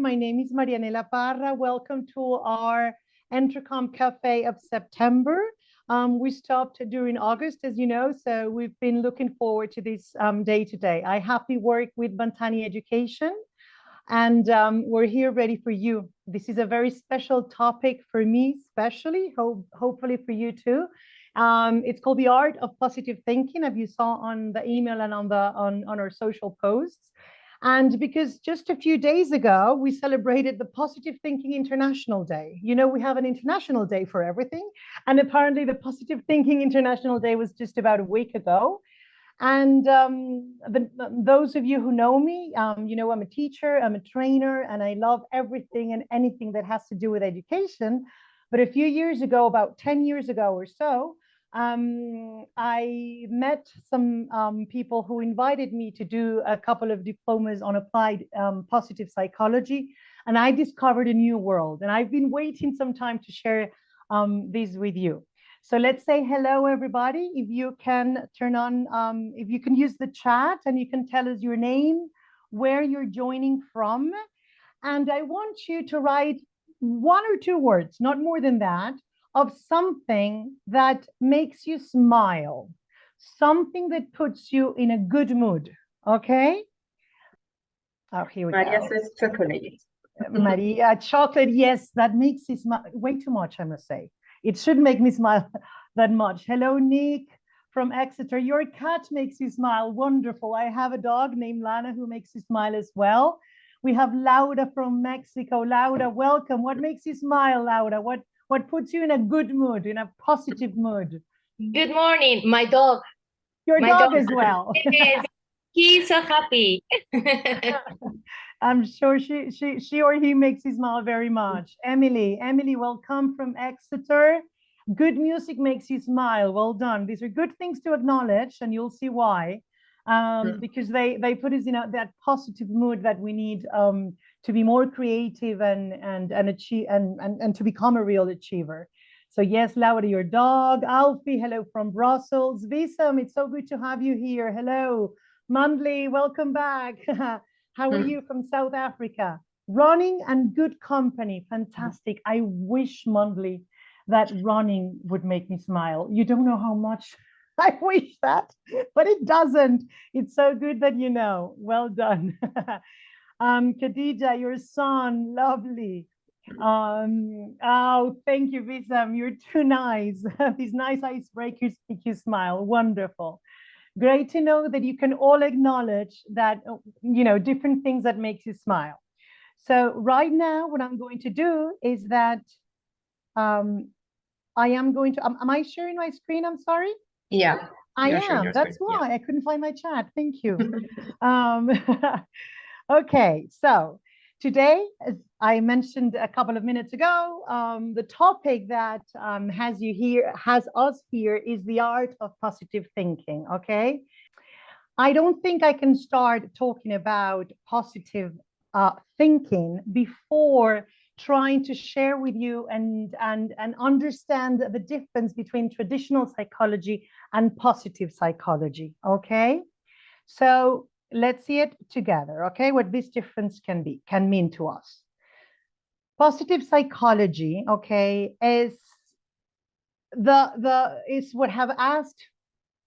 My name is Marianela Parra. Welcome to our EntreComp Cafe of September. We stopped during August, as you know, so we've been looking forward to this day today. I happily work with Bantani Education, and we're here ready for you. This is a very special topic for me, especially, hopefully for you too. It's called the art of positive thinking, as you saw on the email and on our social posts. And because just a few days ago, we celebrated the Positive Thinking International Day. You know, we have an international day for everything. And apparently the Positive Thinking International Day was just about a week ago. And those of you who know me, you know, I'm a teacher, I'm a trainer, and I love everything and anything that has to do with education. But a few years ago, about 10 years ago or so, I met some people who invited me to do a couple of diplomas on applied positive psychology, and I discovered a new world. And I've been waiting some time to share this with you. So let's say hello, everybody. If you can turn on, if you can use the chat and you can tell us your name, where you're joining from. And I want you to write 1 or 2 words, not more than that, of something that makes you smile, something that puts you in a good mood, okay? Oh, here we Maria go. says chocolate. Maria, chocolate, yes, that makes you smile way too much, I must say. It should make me smile that much. Hello, Nick from Exeter. Your cat makes you smile, wonderful. I have a dog named Lana who makes you smile as well. We have Laura from Mexico. Laura, welcome. What makes you smile, Laura? What puts you in a good mood, in a positive mood? Good morning, my dog. Your dog as well. Yes, he's so happy. I'm sure she or he makes you smile very much. Emily, welcome from Exeter. Good music makes you smile. Well done. These are good things to acknowledge, and you'll see why. Because they put us in that positive mood that we need to be more creative and achieve and to become a real achiever. So yes, Laura, your dog. Alfie, hello from Brussels. Visam, it's so good to have you here. Hello. Mandley, welcome back. How are you from South Africa? Running and good company. Fantastic. I wish, Mandley, that running would make me smile. You don't know how much I wish that, but it doesn't. It's so good that you know. Well done. Khadija, your son, lovely. Oh, thank you, Visam. You're too nice. These nice icebreakers make you smile. Wonderful. Great to know that you can all acknowledge that, you know, different things that makes you smile. So right now, what I'm going to do is that I am going to, am I sharing my screen? I'm sorry. Yeah. I am. That's why I couldn't find my chat. Thank you. Okay, so today, as I mentioned a couple of minutes ago, the topic that has us here is the art of positive thinking. Okay, I don't think I can start talking about positive thinking before trying to share with you and understand the difference between traditional psychology and positive psychology. Okay, so let's see it together. Okay, what this difference can mean to us. Positive psychology, okay, is what have asked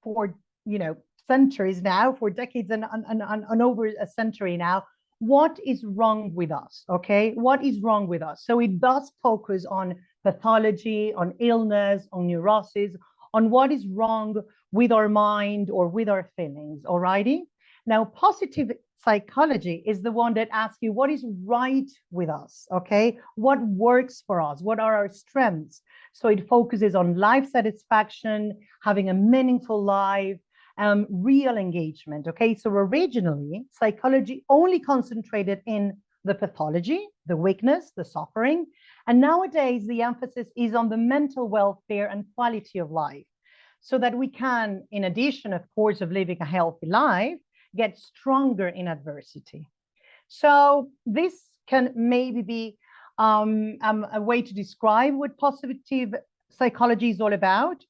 for, you know, centuries now, for decades and over a century now. What is wrong with us? Okay, what is wrong with us? So it does focus on pathology, on illness, on neurosis, on what is wrong with our mind or with our feelings. Alrighty. Now, positive psychology is the one that asks you what is right with us. Okay, what works for us? What are our strengths? So it focuses on life satisfaction, having a meaningful life. Real engagement. Okay, so originally psychology only concentrated in the pathology, the weakness, the suffering, and nowadays the emphasis is on the mental welfare and quality of life, so that we can, in addition, of course, of living a healthy life, get stronger in adversity. So this can maybe be a way to describe what positive psychology is all about,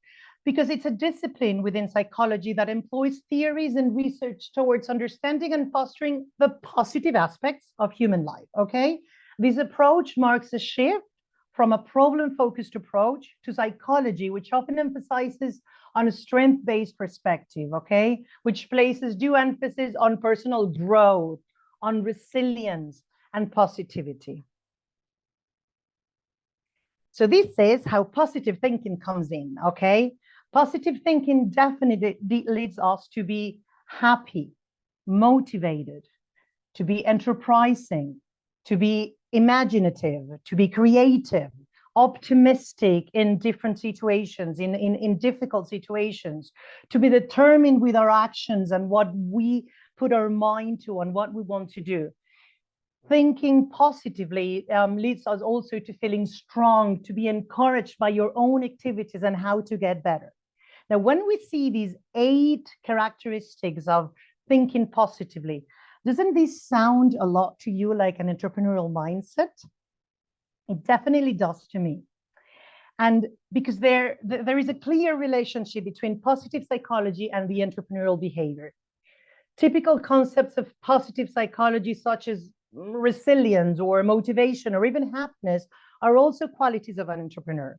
because it's a discipline within psychology that employs theories and research towards understanding and fostering the positive aspects of human life, okay? This approach marks a shift from a problem-focused approach to psychology, which often emphasizes on a strength-based perspective, okay? Which places due emphasis on personal growth, on resilience, and positivity. So this is how positive thinking comes in, okay? Positive thinking definitely leads us to be happy, motivated, to be enterprising, to be imaginative, to be creative, optimistic in different situations, in difficult situations, to be determined with our actions and what we put our mind to and what we want to do. Thinking positively leads us also to feeling strong, to be encouraged by your own activities and how to get better. Now, when we see these 8 characteristics of thinking positively, doesn't this sound a lot to you like an entrepreneurial mindset? It definitely does to me. And because there is a clear relationship between positive psychology and the entrepreneurial behavior. Typical concepts of positive psychology, such as resilience or motivation or even happiness, are also qualities of an entrepreneur.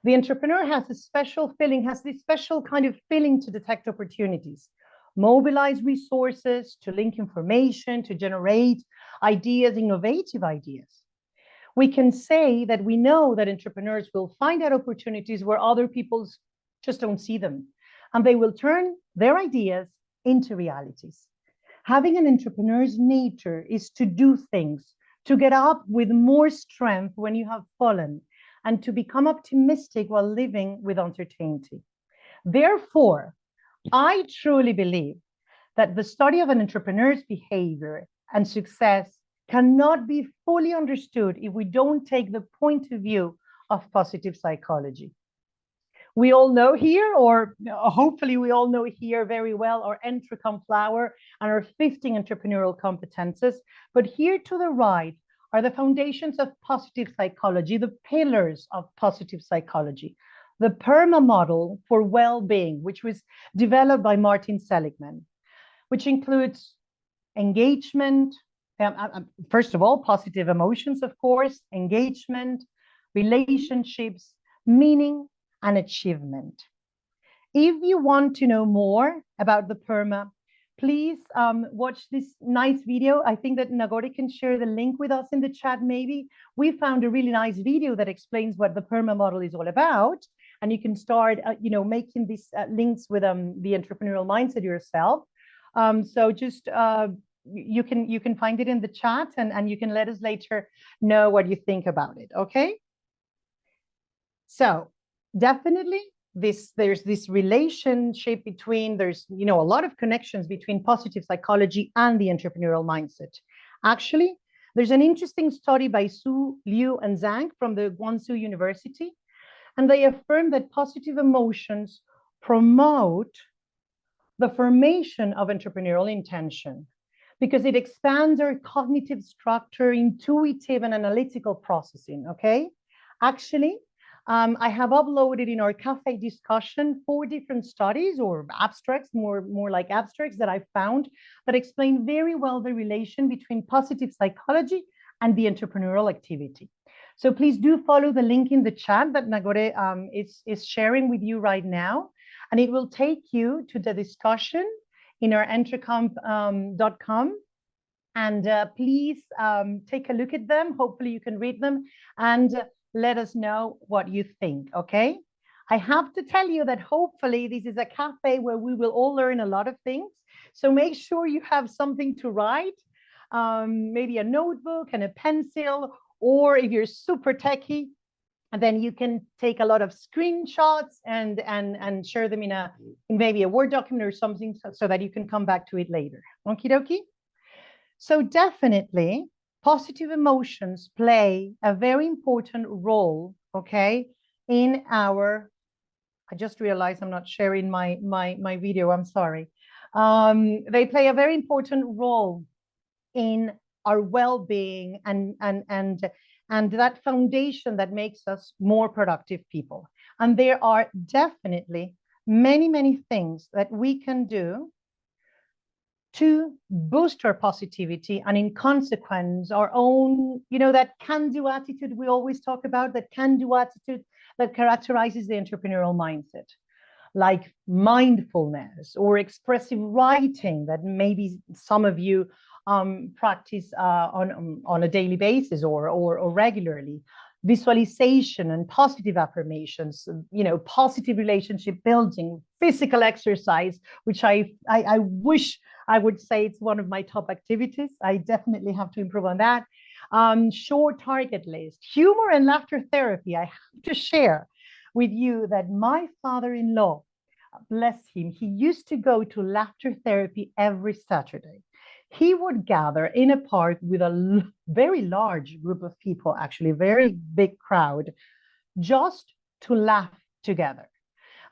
The entrepreneur has a special feeling, has this special kind of feeling to detect opportunities, mobilize resources, to link information, to generate ideas, innovative ideas. We can say that we know that entrepreneurs will find out opportunities where other people just don't see them, and they will turn their ideas into realities. Having an entrepreneur's nature is to do things, to get up with more strength when you have fallen, and to become optimistic while living with uncertainty. Therefore, I truly believe that the study of an entrepreneur's behavior and success cannot be fully understood if we don't take the point of view of positive psychology. We all know here, or hopefully we all know here very well, our EntreComp flower and our 15 entrepreneurial competences. But here to the right are the foundations of positive psychology, the pillars of positive psychology. The PERMA model for well-being, which was developed by Martin Seligman, which includes engagement, first of all, positive emotions, of course, engagement, relationships, meaning, and achievement. If you want to know more about the PERMA, please watch this nice video. I think that Nagore can share the link with us in the chat, maybe. We found a really nice video that explains what the PERMA model is all about. And you can start, making these links with the entrepreneurial mindset yourself. So just you can find it in the chat, and you can let us later know what you think about it. Okay. So definitely there's this relationship between, there's a lot of connections between positive psychology and the entrepreneurial mindset. Actually, there's an interesting study by Su, Liu, and Zhang from the Guangzhou University, and they affirm that positive emotions promote the formation of entrepreneurial intention because it expands our cognitive structure, intuitive and analytical processing. Okay, actually, I have uploaded in our cafe discussion 4 different studies or abstracts, more like abstracts that I found that explain very well the relation between positive psychology and the entrepreneurial activity. So please do follow the link in the chat that Nagore is sharing with you right now, and it will take you to the discussion in our entrecomp.com. And please take a look at them. Hopefully you can read them and let us know what you think, okay? I have to tell you that hopefully this is a cafe where we will all learn a lot of things. So make sure you have something to write, maybe a notebook and a pencil, or if you're super techie, then you can take a lot of screenshots and share them in maybe a Word document or something so that you can come back to it later. Okie dokie? So definitely, positive emotions play a very important role, okay, in our, I just realized I'm not sharing my video, I'm sorry. They play a very important role in our well-being and that foundation that makes us more productive people. And there are definitely many things that we can do to boost our positivity and in consequence our own, that can-do attitude we always talk about, that can-do attitude that characterizes the entrepreneurial mindset, like mindfulness or expressive writing that maybe some of you practice on a daily basis or regularly. Visualization and positive affirmations, positive relationship building, physical exercise, which I wish I would say it's one of my top activities. I definitely have to improve on that. Short target list, humor and laughter therapy. I have to share with you that my father-in-law, bless him, he used to go to laughter therapy every Saturday. He would gather in a park with a very large group of people, actually, very big crowd, just to laugh together.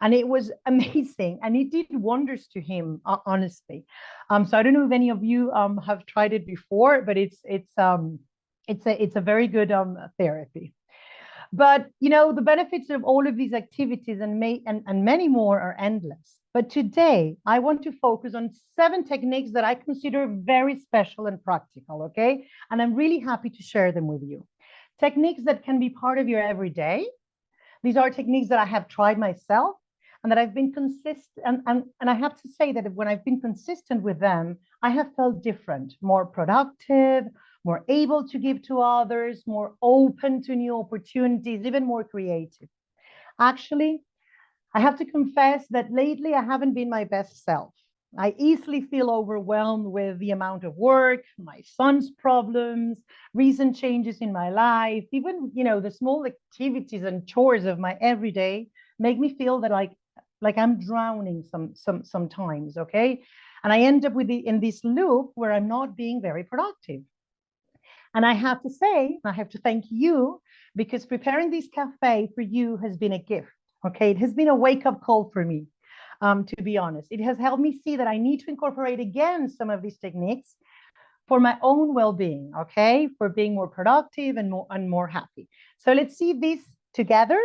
And it was amazing. And it did wonders to him, honestly. So I don't know if any of you have tried it before, but it's a very good therapy. But the benefits of all of these activities and many more are endless. But today, I want to focus on 7 techniques that I consider very special and practical, okay? And I'm really happy to share them with you. Techniques that can be part of your everyday. These are techniques that I have tried myself and that I've been consistent. And I have to say that when I've been consistent with them, I have felt different, more productive, more able to give to others, more open to new opportunities, even more creative. Actually, I have to confess that lately I haven't been my best self. I easily feel overwhelmed with the amount of work, my son's problems, recent changes in my life, even, the small activities and chores of my everyday make me feel that like I'm drowning sometimes, okay? And I end up in this loop where I'm not being very productive. And I have to say, I have to thank you, because preparing this cafe for you has been a gift. Okay, it has been a wake-up call for me, to be honest. It has helped me see that I need to incorporate again some of these techniques for my own well-being, okay, for being more productive and more happy. So let's see this together.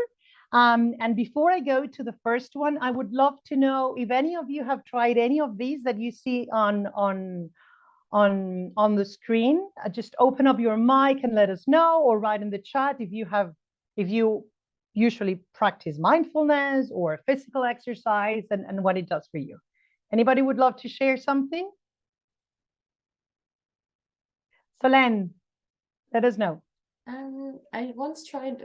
And before I go to the first one, I would love to know if any of you have tried any of these that you see on the screen. Just open up your mic and let us know, or write in the chat if you usually practice mindfulness or physical exercise and what it does for you. Anybody would love to share something? Solène, let us know. I once tried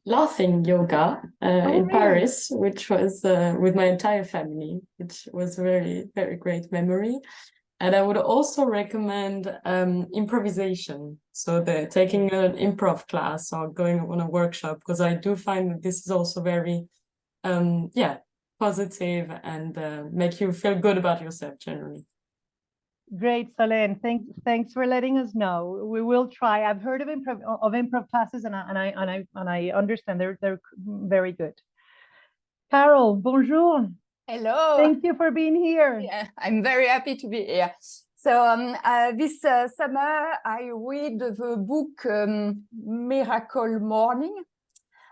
laughing yoga in really? Paris, which was with my entire family, which was a very, very great memory. And I would also recommend improvisation. So taking an improv class or going on a workshop, because I do find that this is also very, positive and make you feel good about yourself generally. Great, Solène. Thanks for letting us know. We will try. I've heard of improv classes, and I understand they're very good. Carol, bonjour. Hello. Thank you for being here. Yeah, I'm very happy to be here. So this summer, I read the book Miracle Morning.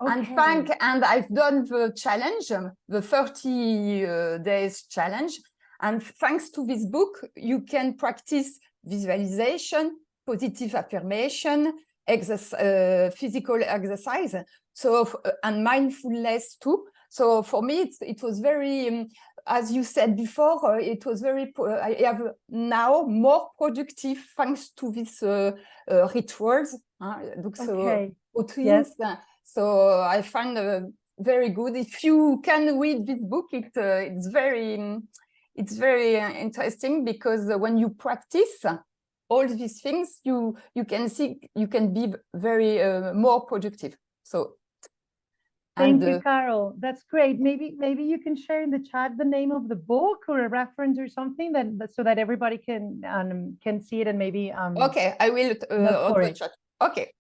Okay. And I've done the challenge, the 30 days challenge. And thanks to this book, you can practice visualization, positive affirmation, physical exercise, and mindfulness too. So for me, it was very, as you said before, it was very, I have now more productive thanks to these rituals. Okay. Routines. Yes. So I find very good. If you can read this book, it's very interesting, because when you practice all these things, you can be very more productive. So thank you, Carol. That's great. Maybe you can share in the chat the name of the book or a reference or something so that everybody can see it and maybe okay, I will on the chat. Okay.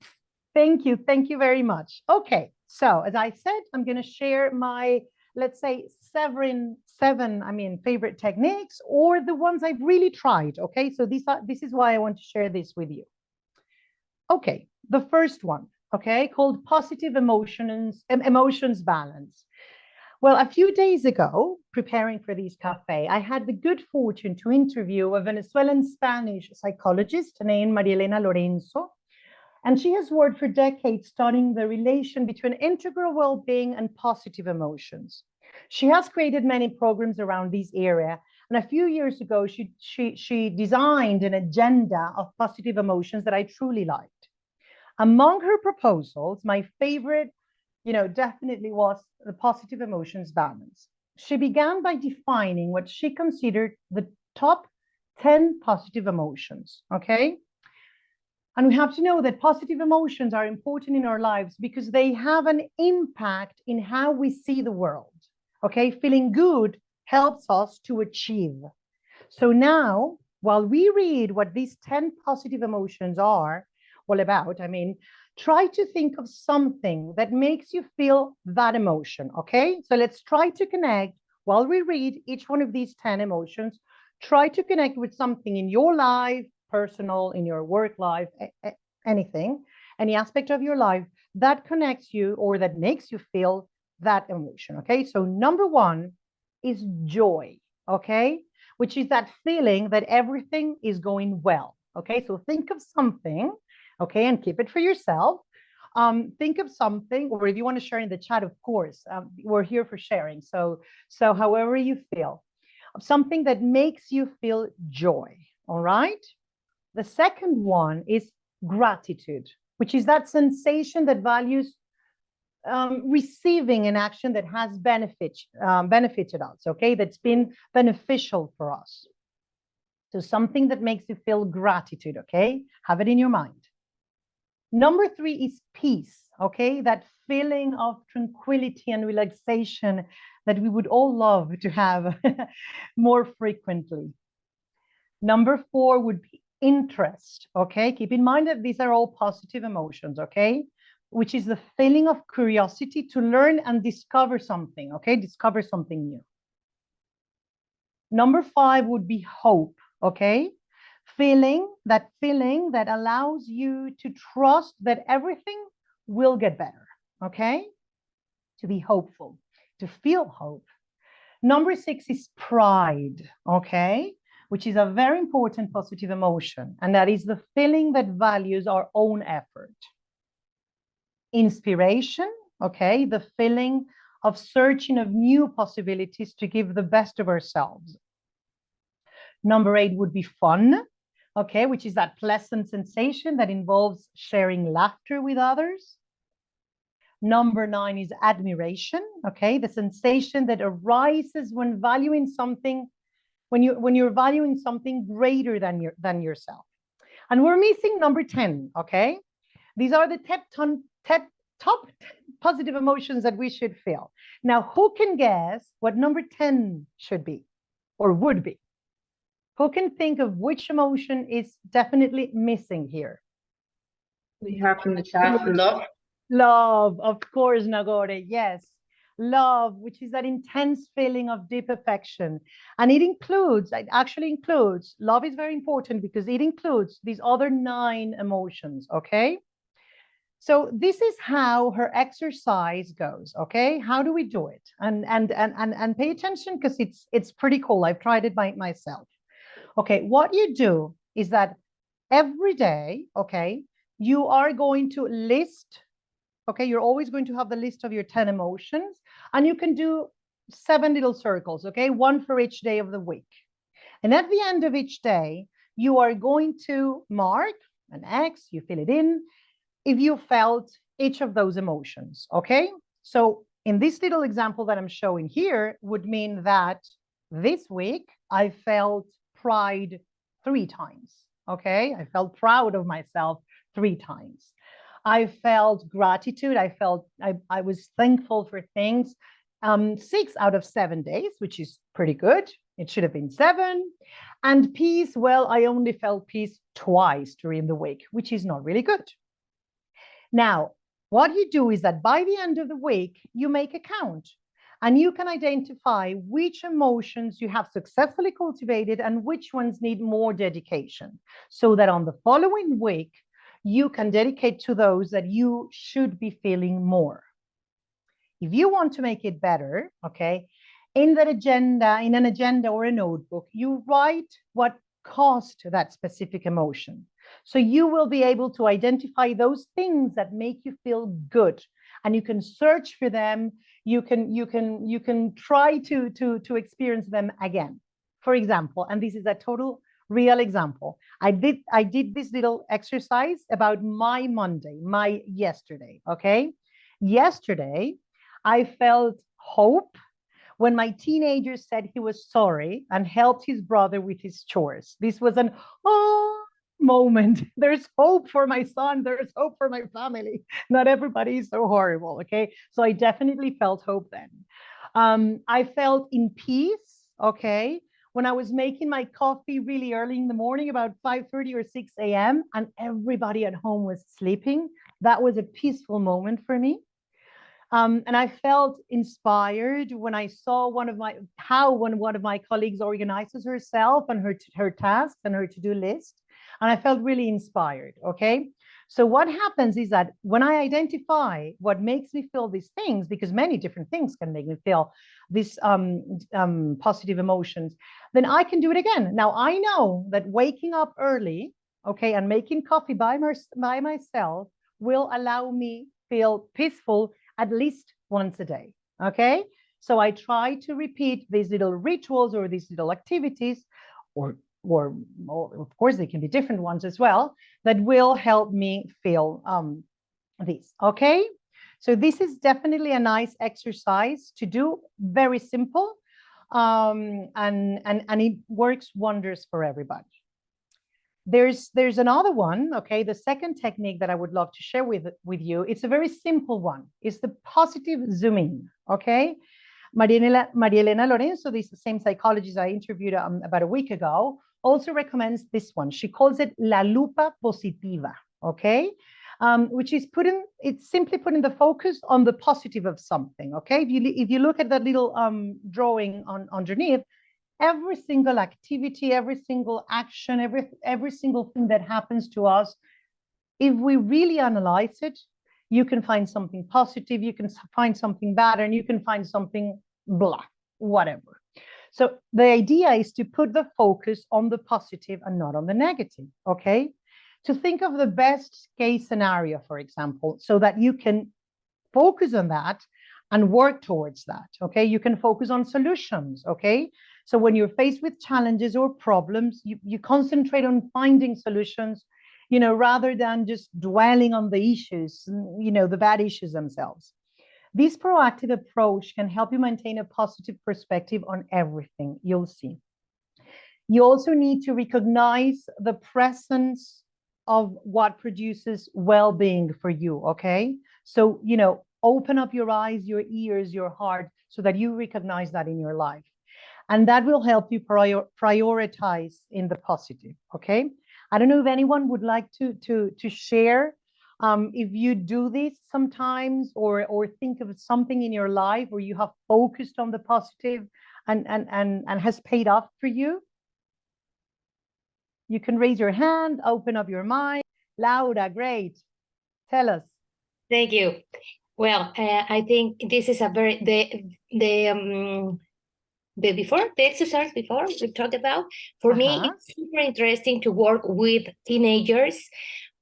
Thank you very much. Okay, so as I said, I'm going to share my, let's say, seven favorite techniques, or the ones I've really tried. Okay, so this is why I want to share this with you. Okay, the first one, okay, called positive emotions balance. Well, a few days ago, preparing for this cafe, I had the good fortune to interview a Venezuelan Spanish psychologist named Maria Elena Lorenzo. And she has worked for decades studying the relation between integral well-being and positive emotions. She has created many programs around this area. And a few years ago, she designed an agenda of positive emotions that I truly liked. Among her proposals, my favorite, definitely was the positive emotions balance. She began by defining what she considered the top 10 positive emotions, okay? And we have to know that positive emotions are important in our lives because they have an impact in how we see the world, okay? Feeling good helps us to achieve. So now, while we read what these 10 positive emotions are all about, try to think of something that makes you feel that emotion, okay? So let's try to connect, while we read each one of these 10 emotions, try to connect with something in your life, personal, in your work life, anything, any aspect of your life that connects you or that makes you feel that emotion, okay? So number one is joy, okay? Which is that feeling that everything is going well, okay? So think of something, okay, and keep it for yourself. Think of something, or if you want to share in the chat, of course, we're here for sharing. So however you feel, something that makes you feel joy, all right? The second one is gratitude, which is that sensation that values receiving an action that has benefited us, okay? That's been beneficial for us. So something that makes you feel gratitude, okay? Have it in your mind. Number three is peace, okay? That feeling of tranquility and relaxation that we would all love to have more frequently. Number four would be interest, okay? Keep in mind that these are all positive emotions, okay? Which is the feeling of curiosity to learn and discover something, okay? Discover something new. Number five would be hope, okay? Feeling that allows you to trust that everything will get better, okay? To be hopeful, to feel hope. Number six is pride, okay? Which is a very important positive emotion, and that is the feeling that values our own effort. Inspiration, okay? The feeling of searching of new possibilities to give the best of ourselves. Number eight would be fun, okay? Which is that pleasant sensation that involves sharing laughter with others. Number nine is admiration, okay? The sensation that arises when valuing something, when you're valuing something greater than yourself. And we're missing number 10, okay? These are the top positive emotions that we should feel. Now, who can guess what number 10 should be or would be? Who can think of which emotion is definitely missing here? We have in the chat love. Love, of course, Nagore, yes. Love, which is that intense feeling of deep affection. And it actually includes, love is very important because it includes these other 9 emotions, okay? So this is how her exercise goes, okay? How do we do it? And pay attention because it's pretty cool. I've tried it by myself. Okay, what you do is that every day, okay, you are going to list, okay, you're always going to have the list of your 10 emotions, and you can do 7 little circles, okay, 1 for each day of the week. And at the end of each day, you are going to mark an X, you fill it in, if you felt each of those emotions, okay? So in this little example that I'm showing here would mean that this week I felt pride 3 times, okay? I felt proud of myself 3 times. I felt gratitude. I was thankful for things 6 out of 7 days, which is pretty good. It should have been 7. And peace, well, I only felt peace twice during the week, which is not really good. Now, what you do is that by the end of the week, you make a count and you can identify which emotions you have successfully cultivated and which ones need more dedication, so that on the following week, you can dedicate to those that you should be feeling more. if you want to make it better, okay, in that agenda, in an agenda or a notebook, you write what caused that specific emotion. So you will be able to identify those things that make you feel good, and you can search for them. You can try to experience them again. For example, and this is a total real example. I did this little exercise about my Monday, my yesterday. Okay, yesterday I felt hope when my teenager said he was sorry and helped his brother with his chores. This was an moment. There's hope for my son. There's hope for my family. Not everybody is so horrible. Okay. So I definitely felt hope then. I felt in peace. Okay. When I was making my coffee really early in the morning, about 5:30 or 6 a.m., and everybody at home was sleeping, that was a peaceful moment for me. And I felt inspired when I saw one of my colleagues organizes herself and her tasks and her to-do list. And I felt really inspired. Okay. So what happens is that when I identify what makes me feel these things, because many different things can make me feel these positive emotions, then I can do it again. Now I know that waking up early, okay, and making coffee by myself will allow me feel peaceful at least once a day. Okay. So I try to repeat these little rituals or these little activities, or of course they can be different ones as well, that will help me feel this. Okay. So this is definitely a nice exercise to do, very simple, and it works wonders for everybody. There's another one, okay? The second technique that I would love to share with you, it's a very simple one. It's the positive zoom in, okay? Maria Elena Lorenzo, this same psychologist I interviewed about a week ago, also recommends this one. She calls it La Lupa Positiva, okay? Which is it's simply putting the focus on the positive of something, okay? If you look at that little drawing underneath, every single activity, every single action, every single thing that happens to us, if we really analyze it, you can find something positive, you can find something bad, and you can find something blah, whatever. So the idea is to put the focus on the positive and not on the negative, okay? To think of the best case scenario, for example, so that you can focus on that and work towards that, okay? You can focus on solutions, okay? So when you're faced with challenges or problems, you concentrate on finding solutions, rather than just dwelling on the issues, the bad issues themselves. This proactive approach can help you maintain a positive perspective on everything. You'll see. You also need to recognize the presence of what produces well-being for you, okay? So, open up your eyes, your ears, your heart, so that you recognize that in your life. And that will help you prioritize in the positive, okay? I don't know if anyone would like to share if you do this sometimes, or think of something in your life where you have focused on the positive and has paid off for you. You can raise your hand, open up your mind. Laura, great. Tell us. Thank you. Well, I think this is a very the exercise before we talked about. For me, it's super interesting to work with teenagers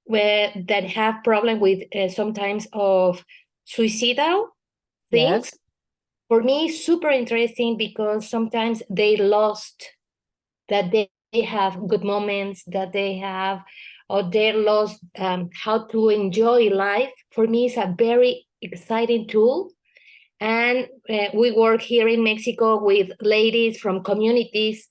that have problem with sometimes of suicidal things. Yes. For me, super interesting because sometimes they lost that they have good moments, that they have, or they lost how to enjoy life. For me, it's a very exciting tool. And we work here in Mexico with ladies from communities.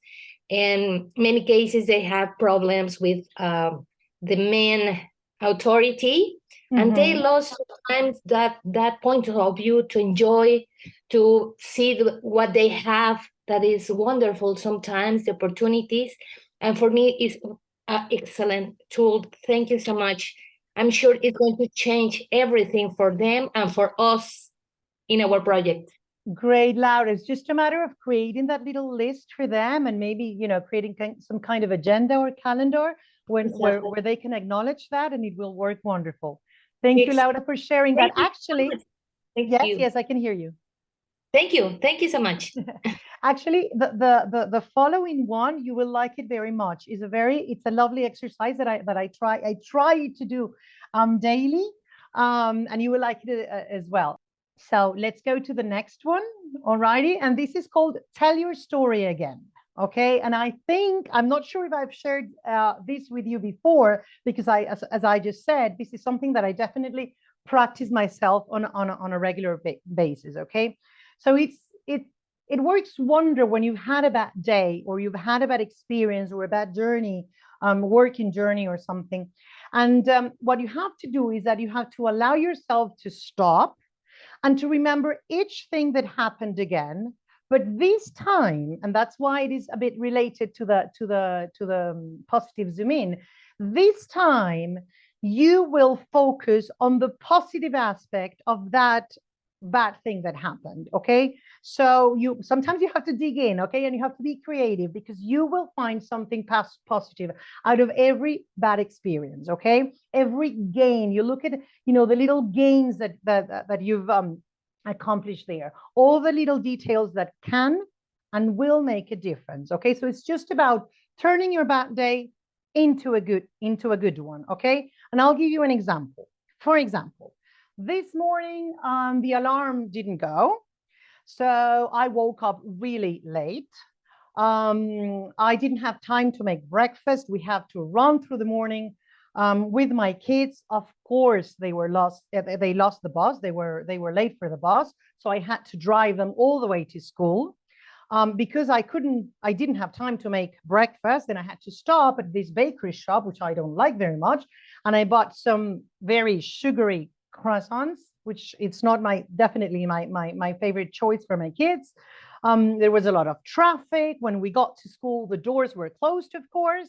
In many cases, they have problems with the men authority, and they lost sometimes that point of view to enjoy, to see what they have that is wonderful sometimes, the opportunities. And for me, it's an excellent tool. Thank you so much. I'm sure it's going to change everything for them and for us in our project. Great, Laura. It's just a matter of creating that little list for them, and maybe, creating some kind of agenda or calendar where they can acknowledge that, and it will work wonderful. Thank you, Laura, for sharing that. Actually, Thank Yes, you. yes, I can hear you. Thank you. Thank you so much. Actually, the following one, you will like it very much. It's a lovely exercise that I try to do daily, and you will like it as well. So let's go to the next one. Alrighty, and this is called Tell Your Story Again. Okay, and I think I'm not sure if I've shared this with you before, because as I just said, this is something that I definitely practice myself on a regular basis. Okay, so it works wonder when you've had a bad day or you've had a bad experience or a bad journey, working journey or something. And what you have to do is that you have to allow yourself to stop and to remember each thing that happened again. But this time, and that's why it is a bit related to the positive zoom in. This time, you will focus on the positive aspect of that bad thing that happened. Okay, so sometimes you have to dig in, okay, and you have to be creative, because you will find something positive out of every bad experience. Okay, every gain, you look at, the little gains that you've accomplished there, all the little details that can and will make a difference. Okay, so it's just about turning your bad day into a good one. Okay, and I'll give you an example. For example, this morning, the alarm didn't go, so I woke up really late. I didn't have time to make breakfast. We have to run through the morning with my kids. Of course, they lost the bus. They were late for the bus, so I had to drive them all the way to school. Because I didn't have time to make breakfast, and I had to stop at this bakery shop, which I don't like very much, and I bought some very sugary croissants, which it's not definitely my favorite choice for my kids. There was a lot of traffic. When we got to school, the doors were closed, of course.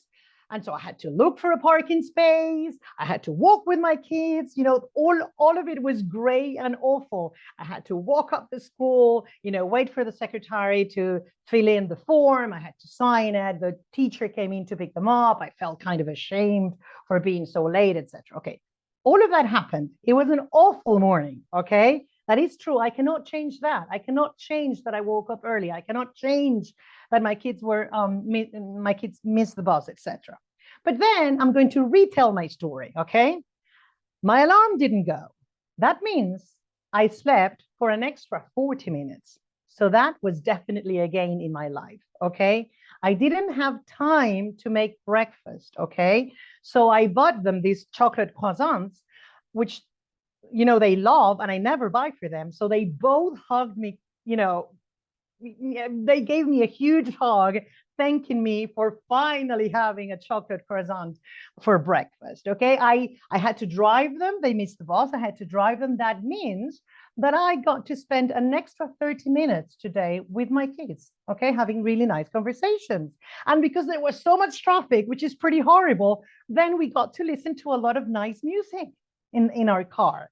And so I had to look for a parking space. I had to walk with my kids. All of it was gray and awful. I had to walk up to school, wait for the secretary to fill in the form. I had to sign it. The teacher came in to pick them up. I felt kind of ashamed for being so late, etc. Okay, all of that happened. It was an awful morning. Okay, that is true. I cannot change that. I cannot change that I woke up early. I cannot change that my kids missed the bus, etc. But then I'm going to retell my story. Okay, my alarm didn't go. That means I slept for an extra 40 minutes. So that was definitely a gain in my life. Okay, I didn't have time to make breakfast. Okay, so I bought them these chocolate croissants, which they love, and I never buy for them. So they both hugged me, they gave me a huge hug, thanking me for finally having a chocolate croissant for breakfast. Okay, I had to drive them. They missed the bus. I had to drive them. That means that I got to spend an extra 30 minutes today with my kids, okay, having really nice conversations. And because there was so much traffic, which is pretty horrible, then we got to listen to a lot of nice music in our car.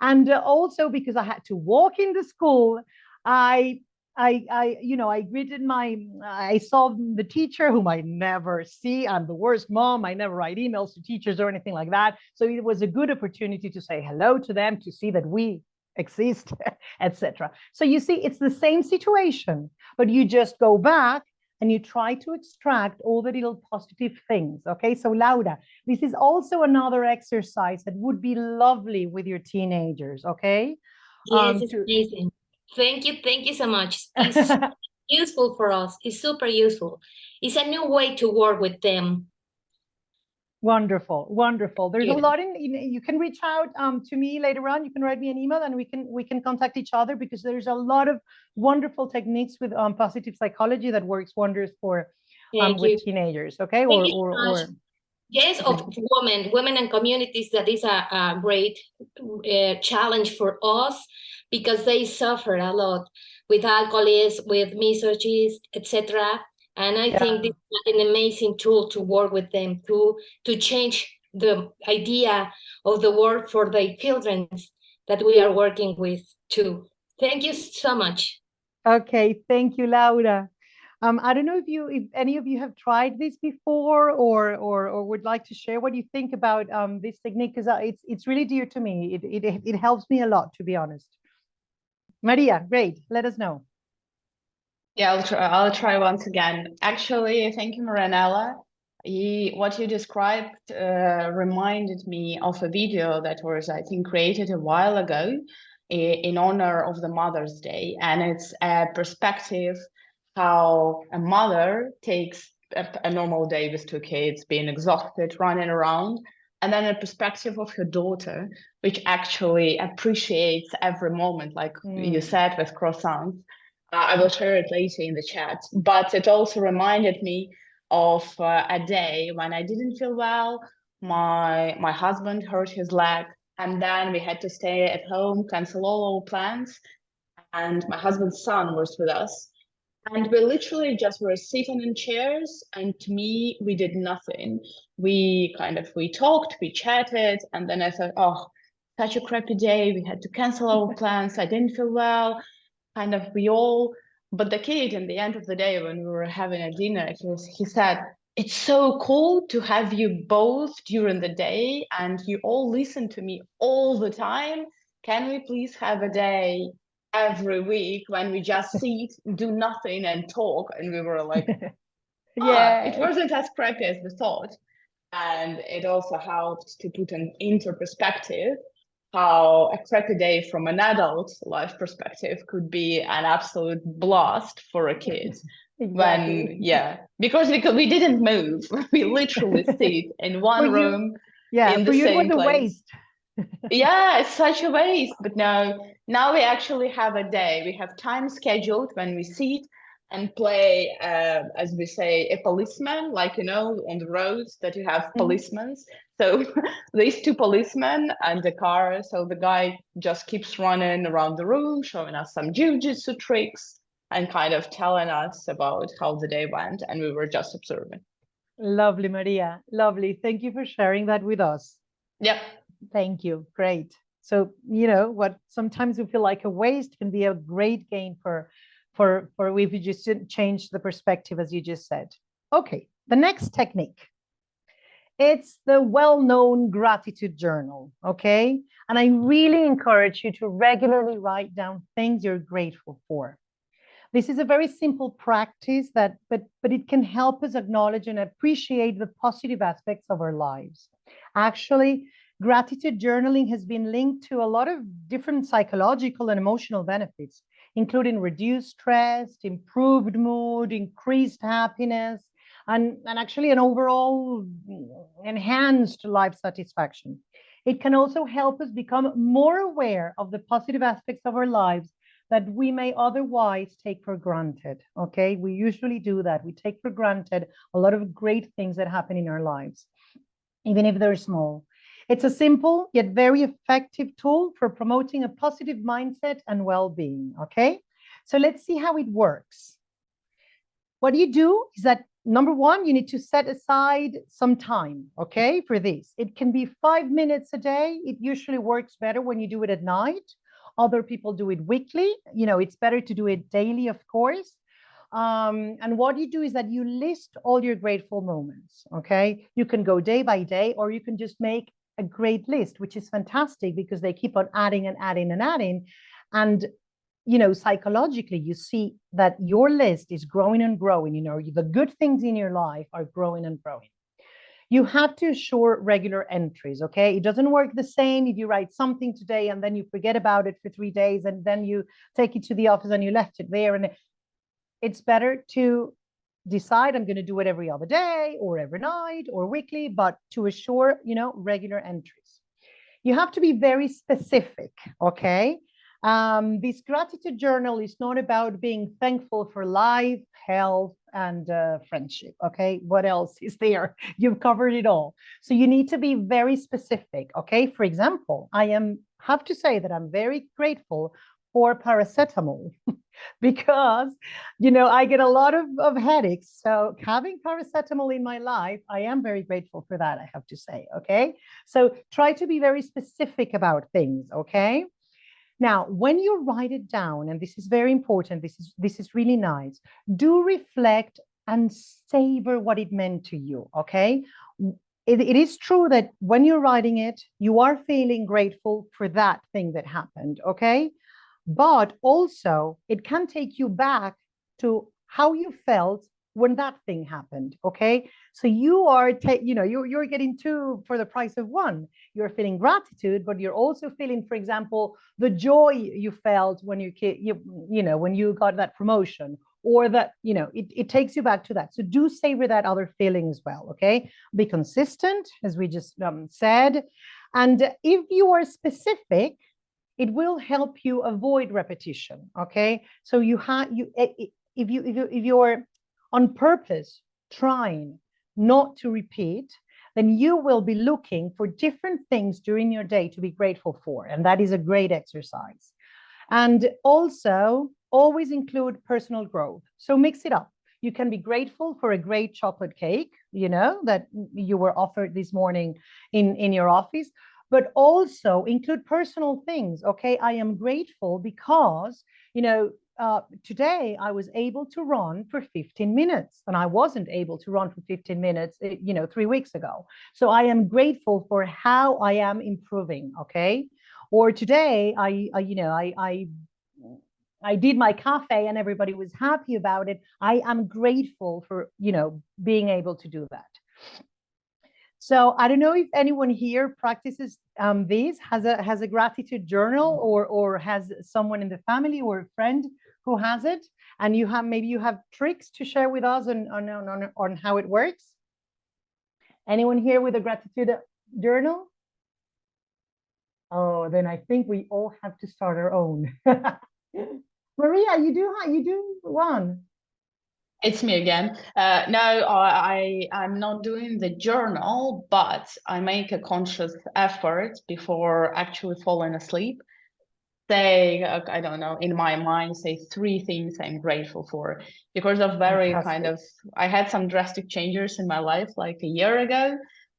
And also because I had to walk into school, I saw the teacher, whom I never see. I'm the worst mom. I never write emails to teachers or anything like that. So it was a good opportunity to say hello to them, to see that we exist, etc. So you see, it's the same situation, but you just go back and you try to extract all the little positive things. Okay, so Laura, this is also another exercise that would be lovely with your teenagers. Okay. Yes, it's amazing. Thank you so much. It's useful for us. It's super useful. It's a new way to work with them. Wonderful, wonderful. There's a lot you can reach out to me later on. You can write me an email and we can contact each other, because there's a lot of wonderful techniques with positive psychology that works wonders for with teenagers. Okay, or yes, of women and communities. That is a great challenge for us, because they suffer a lot with alcoholism, with misogyny, etc. And I think this is an amazing tool to work with them, to change the idea of the world for the children that we are working with too. Thank you so much. Okay, thank you, Laura. I don't know if any of you have tried this before, or would like to share what you think about this technique, because it's really dear to me. It helps me a lot, to be honest. Maria, great. Let us know. Yeah, I'll try once again. Actually, thank you, Maranella. What you described reminded me of a video that was, I think, created a while ago in honor of the Mother's Day. And it's a perspective how a mother takes a normal day with two kids, being exhausted, running around, and then a perspective of her daughter, which actually appreciates every moment, like you said, with croissants. I will share it later in the chat, but it also reminded me of a day when I didn't feel well. My husband hurt his leg, and then we had to stay at home, cancel all our plans, and my husband's son was with us. And we literally just were sitting in chairs, and to me, we did nothing. We talked, we chatted, and then I thought, oh, such a crappy day. We had to cancel our plans. I didn't feel well. But the kid, in the end of the day, when we were having a dinner, he said, it's so cool to have you both during the day, and you all listen to me all the time. Can we please have a day every week when we just sit, do nothing, and talk? And we were like, yeah, it wasn't as crappy as we thought. And it also helped to put into perspective how a crappy day from an adult life perspective could be an absolute blast for a kid. Because we didn't move. We literally sit in one room in the same place. Yeah, it's such a waste. But now we actually have a day. We have time scheduled when we sit and play, as we say, a policeman, like, on the roads that you have policemen. So these two policemen and the car. So the guy just keeps running around the room, showing us some jiu-jitsu tricks and kind of telling us about how the day went. And we were just observing. Lovely, Maria. Lovely. Thank you for sharing that with us. Yep. Thank you. Great. So, what sometimes we feel like a waste can be a great gain for if you just change the perspective, as you just said. Okay, the next technique. It's the well-known gratitude journal, okay? And I really encourage you to regularly write down things you're grateful for. This is a very simple practice but it can help us acknowledge and appreciate the positive aspects of our lives. Actually, gratitude journaling has been linked to a lot of different psychological and emotional benefits, including reduced stress, improved mood, increased happiness, and actually an overall enhanced life satisfaction. It can also help us become more aware of the positive aspects of our lives that we may otherwise take for granted, okay? We usually do that. We take for granted a lot of great things that happen in our lives, even if they're small. It's a simple yet very effective tool for promoting a positive mindset and well-being, okay? So let's see how it works. What you do is that, number one, you need to set aside some time, okay, for this. It can be 5 minutes a day. It usually works better when you do it at night. Other people do it weekly. It's better to do it daily, of course. And what you do is that you list all your grateful moments, okay? You can go day by day, or you can just make a great list, which is fantastic because they keep on adding and adding and adding. And, psychologically, you see that your list is growing and growing. The good things in your life are growing and growing. You have to assure regular entries, okay? It doesn't work the same if you write something today and then you forget about it for 3 days and then you take it to the office and you left it there. And it's better to decide, I'm going to do it every other day or every night or weekly, but to assure, regular entries. You have to be very specific, okay? This gratitude journal is not about being thankful for life, health, and friendship, okay? What else is there? You've covered it all. So you need to be very specific, okay? For example, have to say that I'm very grateful for paracetamol because, I get a lot of headaches. So having paracetamol in my life, I am very grateful for that, I have to say, okay? So try to be very specific about things, okay? Now, when you write it down, and this is very important, this is really nice, do reflect and savor what it meant to you, okay? It is true that when you're writing it, you are feeling grateful for that thing that happened, okay? but also it can take you back to how you felt when that thing happened. Okay, so you are you're getting two for the price of one. You're feeling gratitude, but you're also feeling, for example, the joy you felt when when you got that promotion, or that it takes you back to that. So do savor that other feeling as well. Okay, be consistent, as we just said, and if you are specific, it will help you avoid repetition. Okay, so if you're on purpose trying not to repeat, then you will be looking for different things during your day to be grateful for, and that is a great exercise. And also always include personal growth. So mix it up. You can be grateful for a great chocolate cake, that you were offered this morning in your office, but also include personal things. Okay, I am grateful because, today I was able to run for 15 minutes, and I wasn't able to run for 15 minutes, 3 weeks ago. So I am grateful for how I am improving. Okay. Or today I did my cafe and everybody was happy about it. I am grateful for, being able to do that. So I don't know if anyone here practices this, has a gratitude journal, or has someone in the family or a friend who has it, and maybe you have tricks to share with us on how it works. Anyone here with a gratitude journal? Oh, then I think we all have to start our own. Maria, you do one. It's me again. No, I'm not doing the journal, but I make a conscious effort before actually falling asleep. Say, I don't know, in my mind, say 3 things I'm grateful for, because of I had some drastic changes in my life like a year ago,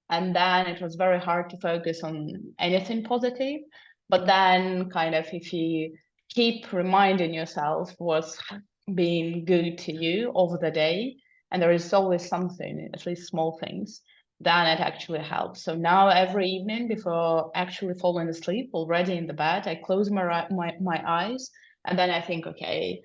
and then it was very hard to focus on anything positive. But then if you keep reminding yourself what's being good to you over the day, and there is always something, at least small things, then it actually helps. So now every evening before actually falling asleep, already in the bed, I close my eyes, and then I think, okay,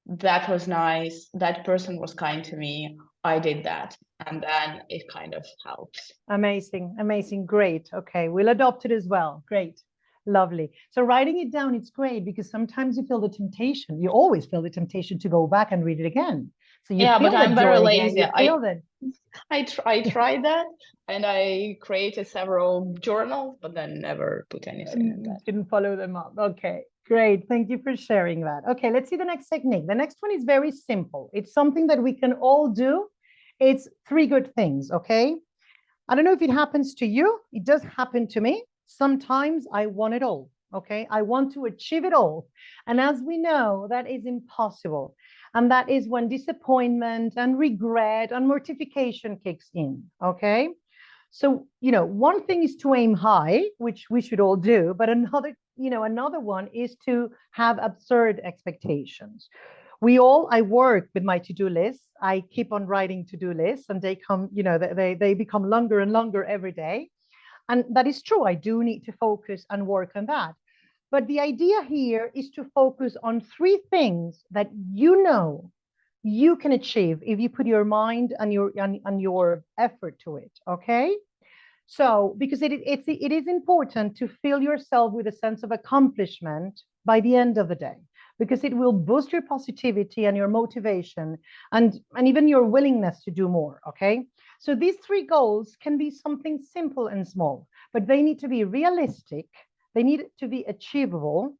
that was nice, that person was kind to me, I did that, and then it kind of helps. Amazing, great. Okay, we'll adopt it as well. Great. Lovely. So writing it down, it's great, because sometimes you feel the temptation. You always feel the temptation to go back and read it again. So you feel but I'm very lazy. I tried that, and I created several journals, but then never put anything in that. Didn't follow them up. Okay, great. Thank you for sharing that. Okay, let's see the next technique. The next one is very simple. It's something that we can all do. It's 3 good things. Okay, I don't know if it happens to you. It does happen to me. Sometimes I want it all. Okay, I want to achieve it all, and as we know, that is impossible. And that is when disappointment and regret and mortification kicks in. Okay, so one thing is to aim high, which we should all do, but another one is to have absurd expectations. I work with my to-do lists. I keep on writing to-do lists, and they come, they become longer and longer every day. And that is true. I do need to focus and work on that. But the idea here is to focus on 3 things that you can achieve if you put your mind and your effort to it. Okay, so because it is important to fill yourself with a sense of accomplishment by the end of the day, because it will boost your positivity and your motivation, and even your willingness to do more. Okay, so these 3 goals can be something simple and small, but they need to be realistic. They need to be achievable,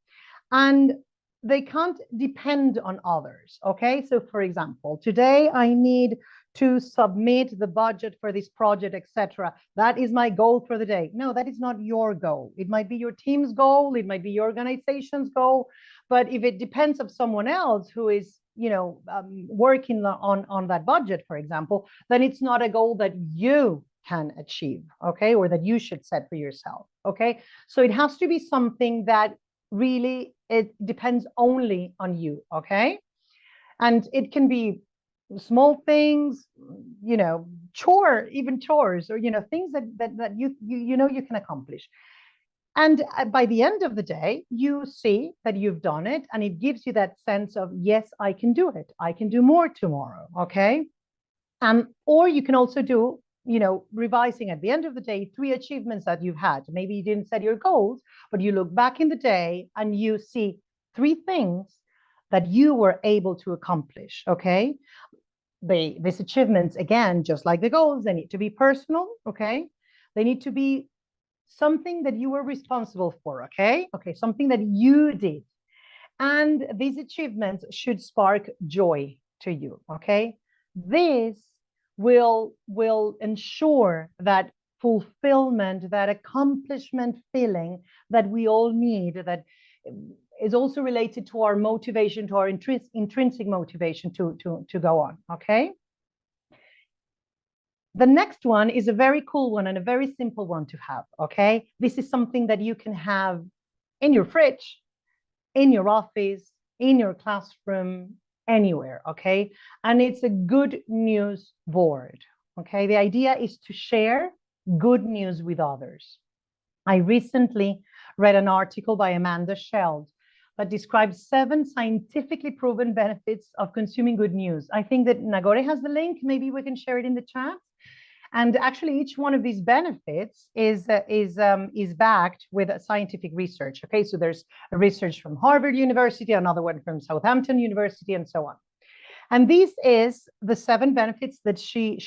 and they can't depend on others. Okay, so for example, today I need to submit the budget for this project, etc. That is my goal for the day. No, that is not your goal. It might be your team's goal, it might be your organization's goal, but if it depends on someone else who is working on that budget, for example, then it's not a goal that you can achieve, okay, or that you should set for yourself. Okay, so it has to be something that really it depends only on you. Okay, and it can be small things, chores, or things that you can accomplish. And by the end of the day, you see that you've done it, and it gives you that sense of, yes, I can do it. I can do more tomorrow, okay? Or you can also do, revising at the end of the day, 3 achievements that you've had. Maybe you didn't set your goals, but you look back in the day and you see 3 things that you were able to accomplish, okay? These achievements, again, just like the goals, they need to be personal, okay? They need to be something that you were responsible for, okay? Okay, something that you did. And these achievements should spark joy to you, okay? This will ensure that fulfillment, that accomplishment feeling that we all need, that is also related to our motivation, to our intrinsic motivation to go on, okay? The next one is a very cool one and a very simple one to have, okay? This is something that you can have in your fridge, in your office, in your classroom, anywhere, okay? And it's a good news board, okay? The idea is to share good news with others. I recently read an article by Amanda Sheld that describes 7 scientifically proven benefits of consuming good news. I think that Nagore has the link. Maybe we can share it in the chat. And actually, each one of these benefits is backed with scientific research. Okay, so there's a research from Harvard University, another one from Southampton University, and so on. And this is the 7 benefits that she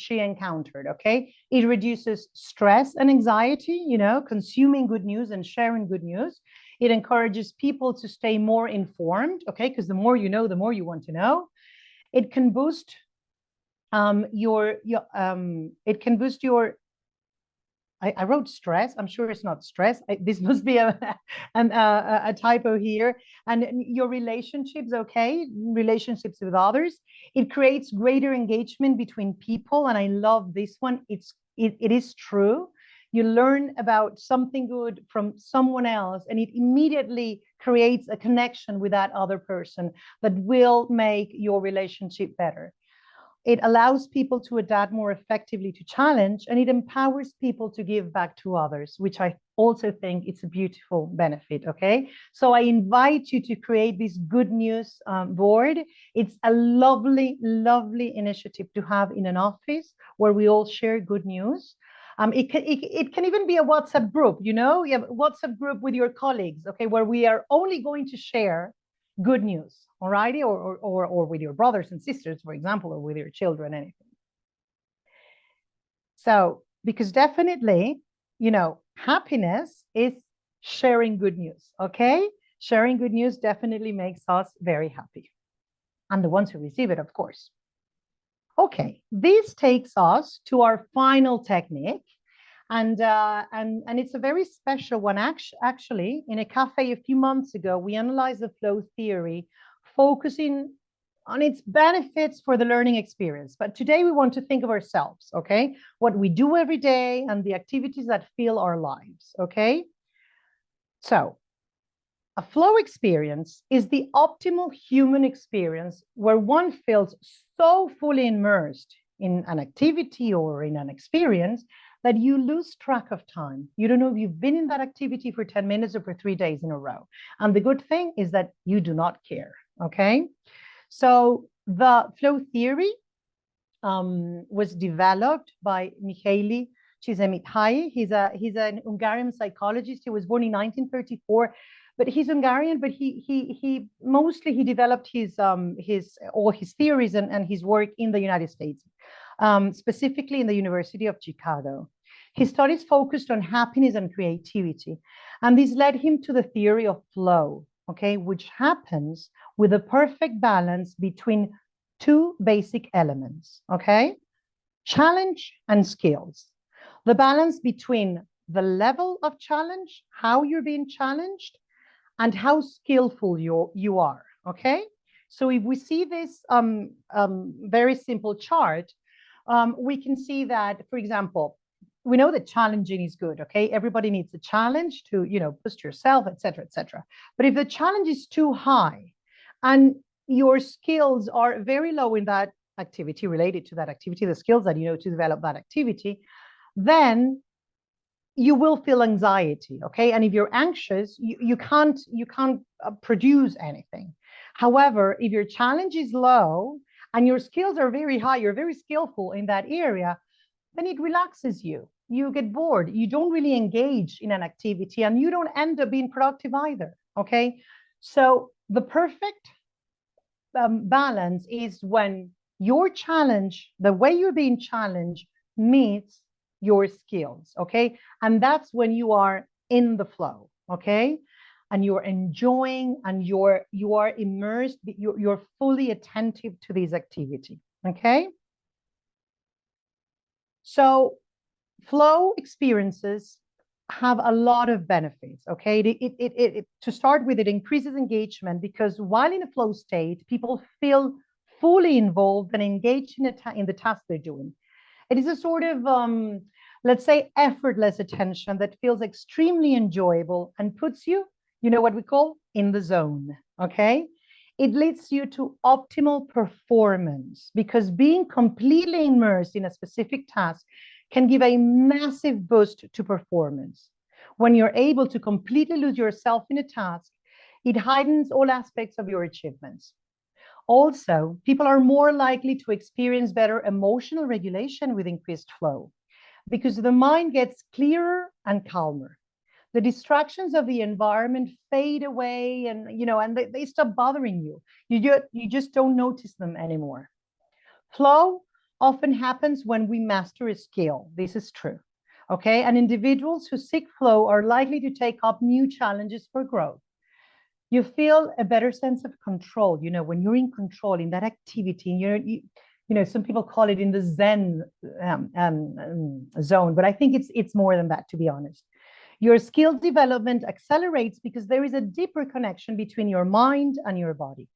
encountered. Okay, it reduces stress and anxiety. Consuming good news and sharing good news. It encourages people to stay more informed. Okay, because the more you know, the more you want to know. It can boost it can boost your, I wrote stress. I'm sure it's not stress. This must be a typo here. And your relationships, okay? Relationships with others. It creates greater engagement between people. And I love this one. It is true. You learn about something good from someone else, and it immediately creates a connection with that other person that will make your relationship better. It allows people to adapt more effectively to challenge, and it empowers people to give back to others, which I also think it's a beautiful benefit, okay? So I invite you to create this good news board. It's a lovely, lovely initiative to have in an office where we all share good news. It can even be a WhatsApp group, you have a WhatsApp group with your colleagues, okay, where we are only going to share good news, all righty, or with your brothers and sisters, for example, or with your children, anything. So, because definitely, happiness is sharing good news, okay? Sharing good news definitely makes us very happy. And the ones who receive it, of course. Okay, this takes us to our final technique. And it's a very special one. Actually, in a cafe a few months ago, we analyzed the flow theory, focusing on its benefits for the learning experience. But today we want to think of ourselves, okay? What we do every day and the activities that fill our lives, okay? So a flow experience is the optimal human experience where one feels so fully immersed in an activity or in an experience that you lose track of time. You don't know if you've been in that activity for 10 minutes or for 3 days in a row. And the good thing is that you do not care, okay? So the flow theory was developed by Mihaly Csikszentmihalyi. He's an Hungarian psychologist. He was born in 1934, but he's Hungarian, but he mostly developed all his theories and his work in the United States. Specifically in the University of Chicago. His studies focused on happiness and creativity, and this led him to the theory of flow, okay, which happens with a perfect balance between 2 basic elements, okay? Challenge and skills. The balance between the level of challenge, how you're being challenged, and how skillful you are, okay? So if we see this very simple chart, we can see that, for example, we know that challenging is good, okay? Everybody needs a challenge to, boost yourself, et cetera, But if the challenge is too high and your skills are very low in that activity, related to that activity, the skills that you know to develop that activity, then you will feel anxiety, okay? And if you're anxious, you can't produce anything. However, if your challenge is low and your skills are very high, you're very skillful in that area, then it relaxes you. You get bored. You don't really engage in an activity and you don't end up being productive either, okay? So the perfect balance is when your challenge, the way you're being challenged, meets your skills, okay? And that's when you are in the flow, okay? And you're enjoying and you are immersed, you're fully attentive to this activity, okay? So flow experiences have a lot of benefits, okay? To start with, it increases engagement because while in a flow state, people feel fully involved and engaged in the task they're doing. It is a sort of, let's say, effortless attention that feels extremely enjoyable and puts you, you know what we call, in the zone, okay? It leads you to optimal performance because being completely immersed in a specific task can give a massive boost to performance. When you're able to completely lose yourself in a task, it heightens all aspects of your achievements. Also, people are more likely to experience better emotional regulation with increased flow because the mind gets clearer and calmer. The distractions of the environment fade away and, they stop bothering you. You just don't notice them anymore. Flow often happens when we master a skill. This is true, okay? And individuals who seek flow are likely to take up new challenges for growth. You feel a better sense of control, when you're in control in that activity. Some people call it in the Zen zone, but I think it's more than that, to be honest. Your skill development accelerates because there is a deeper connection between your mind and your body.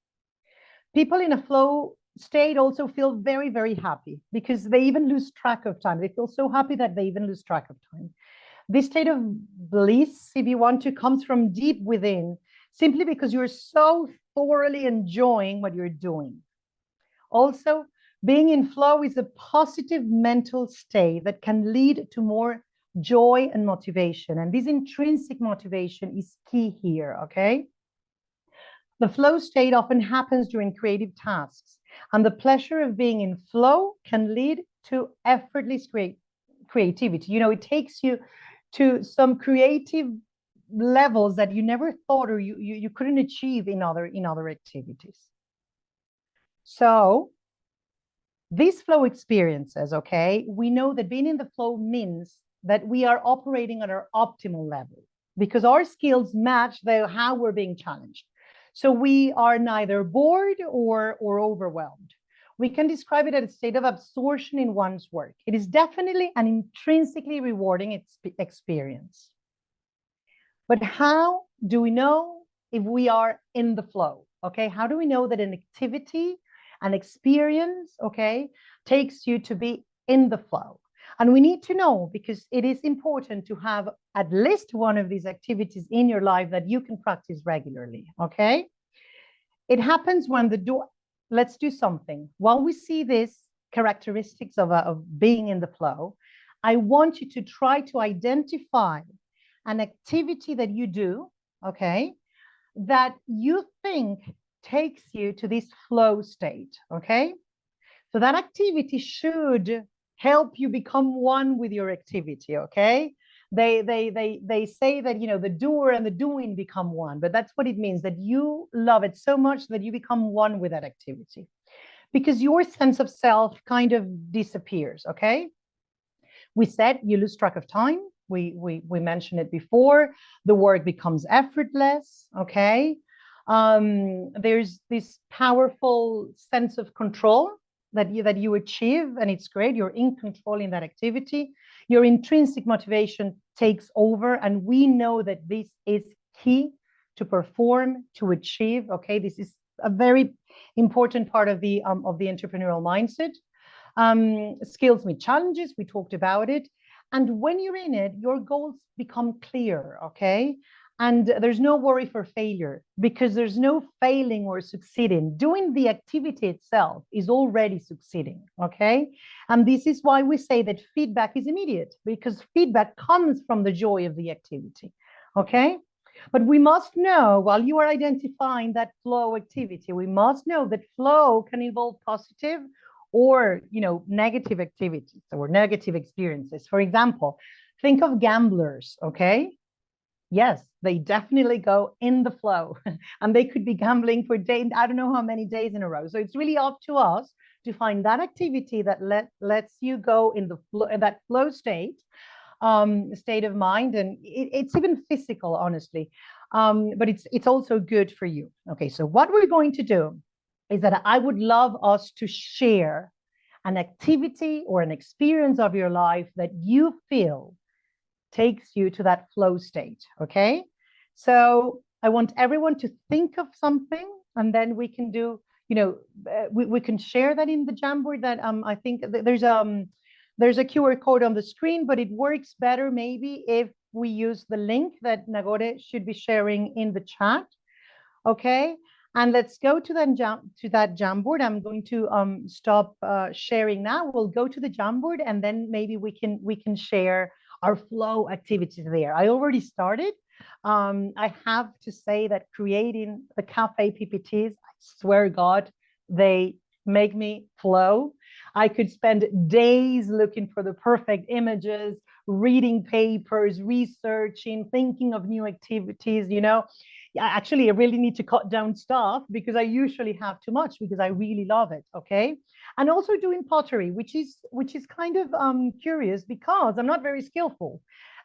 People in a flow state also feel very, very happy because they even lose track of time. They feel so happy that they even lose track of time. This state of bliss, if you want to, comes from deep within, simply because you're so thoroughly enjoying what you're doing. Also, being in flow is a positive mental state that can lead to more joy and motivation. And this intrinsic motivation is key here, okay? The flow state often happens during creative tasks, and the pleasure of being in flow can lead to effortless creativity. It takes you to some creative levels that you never thought or you couldn't achieve in other activities. So these flow experiences, okay, we know that being in the flow means that we are operating at our optimal level because our skills match how we're being challenged. So we are neither bored or overwhelmed. We can describe it as a state of absorption in one's work. It is definitely an intrinsically rewarding experience. But how do we know if we are in the flow? Okay, how do we know that an activity, an experience, okay, takes you to be in the flow? And we need to know because it is important to have at least one of these activities in your life that you can practice regularly, okay? It happens when let's do something. While we see these characteristics of being in the flow, I want you to try to identify an activity that you do, okay, that you think takes you to this flow state, okay? So that activity should help you become one with your activity, okay? They say that, the doer and the doing become one, but that's what it means, that you love it so much that you become one with that activity because your sense of self kind of disappears, okay? We said you lose track of time. We mentioned it before. The work becomes effortless, okay? There's this powerful sense of control that you achieve, and it's great. You're in control in that activity. Your intrinsic motivation takes over, and we know that this is key to perform, to achieve, okay? This is a very important part of the entrepreneurial mindset. Skills meet challenges, we talked about it. And when you're in it, your goals become clear, okay? And there's no worry for failure, because there's no failing or succeeding. Doing the activity itself is already succeeding, okay? And this is why we say that feedback is immediate, because feedback comes from the joy of the activity, okay? But we must know, while you are identifying that flow activity, we must know that flow can involve positive or, negative activities or negative experiences. For example, think of gamblers, okay? Yes, they definitely go in the flow and they could be gambling for days, I don't know how many days in a row. So it's really up to us to find that activity that lets you go in the flow, in that flow state of mind. And it's even physical, honestly. But it's also good for you. Okay, so what we're going to do is that I would love us to share an activity or an experience of your life that you feel takes you to that flow state, okay? So I want everyone to think of something, and then we can do, we can share that in the Jamboard. That I think there's a QR code on the screen, but it works better maybe if we use the link that Nagore should be sharing in the chat, okay? And let's go to that Jamboard. I'm going to stop sharing now. We'll go to the Jamboard, and then maybe we can share our flow activities there. I already started. I have to say that creating the cafe PPTs, I swear God, they make me flow. I could spend days looking for the perfect images, reading papers, researching, thinking of new activities, Actually, I really need to cut down stuff because I usually have too much because I really love it, okay? And also doing pottery, which is kind of curious because I'm not very skillful.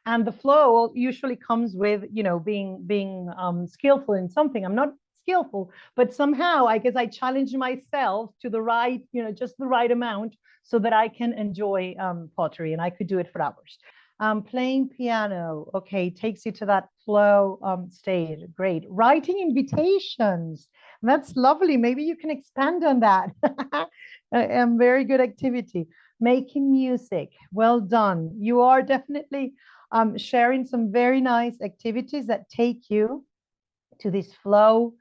And the flow usually comes with, being skillful in something. I'm not skillful, but somehow I guess I challenge myself to the right, just the right amount so that I can enjoy pottery, and I could do it for hours. Playing piano, okay, takes you to that flow state. Great. Writing invitations, that's lovely. Maybe you can expand on that. Very good activity. Making music, well done. You are definitely sharing some very nice activities that take you to this flow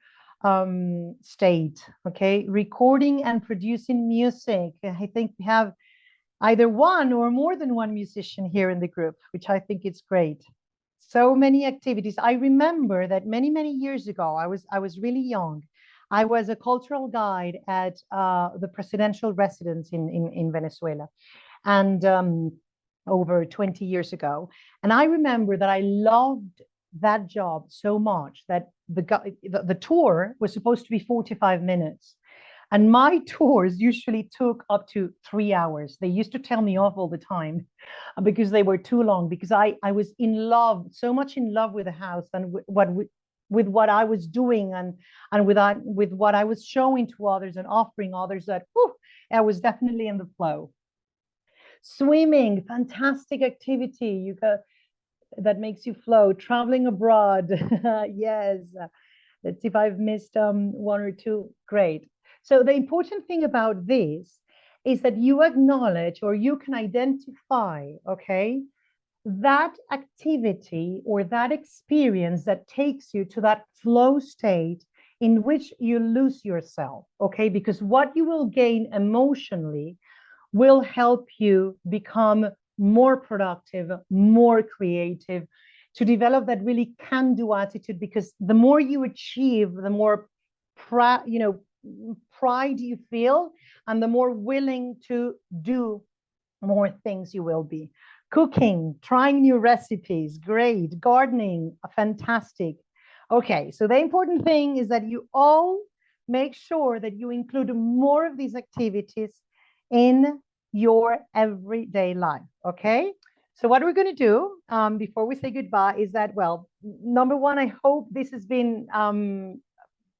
state, okay? Recording and producing music. I think we have either one or more than one musician here in the group, which I think is great. So many activities. I remember that many, many years ago, I was really young. I was a cultural guide at the presidential residence in Venezuela, and over 20 years ago. And I remember that I loved that job so much that the tour was supposed to be 45 minutes. And my tours usually took up to 3 hours. They used to tell me off all the time because they were too long, because I was in love, so much in love with the house and with what I was doing and with what I was showing to others and offering others, that I was definitely in the flow. Swimming, fantastic activity. That makes you flow. Traveling abroad, yes. Let's see if I've missed one or two. Great. So the important thing about this is that you acknowledge, or you can identify, okay, that activity or that experience that takes you to that flow state in which you lose yourself, okay? Because what you will gain emotionally will help you become more productive, more creative, to develop that really can-do attitude, because the more you achieve, the more pride you feel, and the more willing to do more things you will be. Cooking, trying new recipes, great. Gardening, fantastic. Okay, so the important thing is that you all make sure that you include more of these activities in your everyday life, okay? So what we're going to do before we say goodbye is that, well, number one, I hope this has been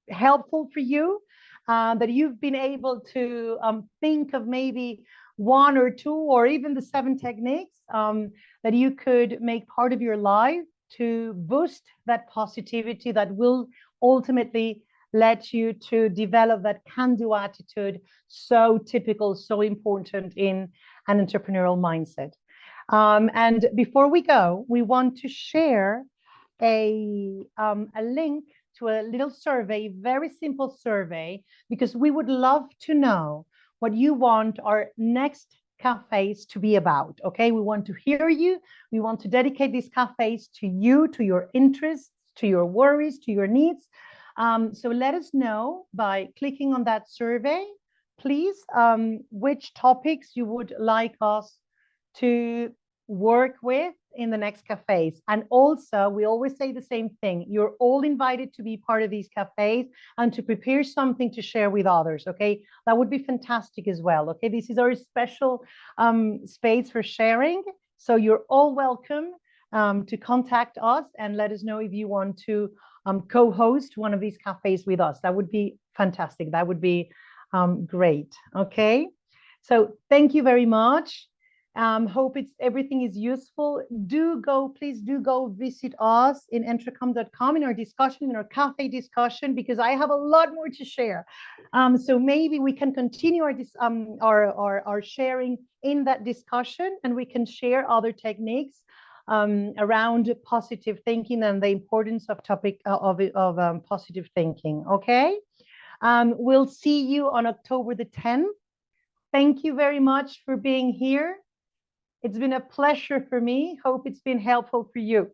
helpful for you, that you've been able to think of maybe one or two or even the 7 techniques that you could make part of your life to boost that positivity that will ultimately let you to develop that can-do attitude, so typical, so important in an entrepreneurial mindset. And before we go, we want to share a link to a little survey, very simple survey, because we would love to know what you want our next cafes to be about. Okay, we want to hear you. We want to dedicate these cafes to you, to your interests, to your worries, to your needs. So let us know by clicking on that survey, please, which topics you would like us to work with in the next cafes. And also, we always say the same thing. You're all invited to be part of these cafes and to prepare something to share with others. Okay, that would be fantastic as well. Okay, this is our special space for sharing. So you're all welcome to contact us and let us know if you want to co-host one of these cafes with us. That would be fantastic. That would be great. Okay, so thank you very much. Hope everything is useful. Please do go visit us in EntreComp.com in our discussion, in our cafe discussion, because I have a lot more to share. So maybe we can continue our sharing in that discussion, and we can share other techniques around positive thinking and the importance of positive thinking. Okay, we'll see you on October the 10th. Thank you very much for being here. It's been a pleasure for me. Hope it's been helpful for you.